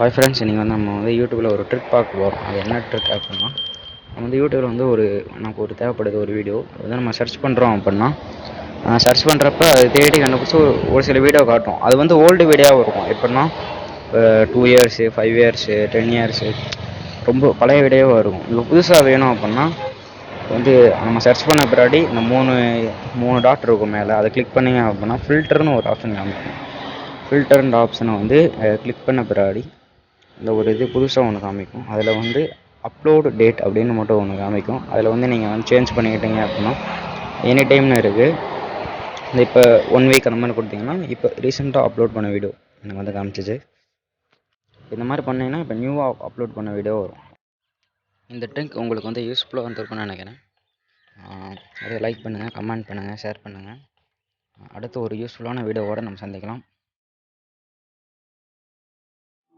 Hi friends, இன்றைக்கி வந்து நம்ம வந்து யூடியூப்பில் ஒரு ட்ரிக் பார்க்க போகிறோம். அது என்ன ட்ரிக் அப்படின்னா, நம்ம வந்து யூடியூப்பில் வந்து நமக்கு ஒரு தேவைப்படுது ஒரு வீடியோ. அது வந்து நம்ம சர்ச் பண்ணுறோம் அப்படின்னா, சர்ச் பண்ணுறப்ப அது தேடி கண்டுபிடிச்சி ஒரு சில வீடியோ காட்டும். அது வந்து ஓல்டு வீடியோவாக இருக்கும். எப்படின்னா 2 இயர்ஸு, 5 இயர்ஸு, 10 இயர்ஸு, ரொம்ப பழைய வீடியோவாக இருக்கும். இப்போ புதுசாக வேணும் அப்படின்னா வந்து நம்ம சர்ச் பண்ண பின்னாடி இந்த மூணு டாட் இருக்கும் மேலே. அதை கிளிக் பண்ணிங்க அப்படின்னா ஃபில்டர்னு ஒரு ஆப்ஷன் காமிக்கும். ஃபில்டர்ன்ற ஆப்ஷனை வந்து கிளிக் பண்ண பின்னாடி இந்த ஒரு இது புதுசாக ஒன்று காமிக்கும். அதில் வந்து அப்லோடு டேட் அப்படின்னு மட்டும் ஒன்று காமிக்கும். அதில் வந்து நீங்கள் வந்து சேஞ்ச் பண்ணிக்கிட்டீங்க அப்படின்னா எனி டைம்னு இருக்குது. இந்த இப்போ 1 வீக் அந்த மாதிரி கொடுத்தீங்கன்னா இப்போ ரீசெண்டாக அப்லோட் பண்ண வீடியோ எனக்கு வந்து காமிச்சிச்சு. இந்த மாதிரி பண்ணிங்கன்னா இப்போ நியூவாக அப்லோட் பண்ண வீடியோ வரும். இந்த ட்ரிக் உங்களுக்கு வந்து யூஸ்ஃபுல்லாக வந்துருக்குன்னு நினைக்கிறேன். அதை லைக் பண்ணுங்கள், கமெண்ட் பண்ணுங்கள், ஷேர் பண்ணுங்கள். அடுத்து ஒரு யூஸ்ஃபுல்லான வீடியோவோடு நம்ம சந்திக்கலாம்.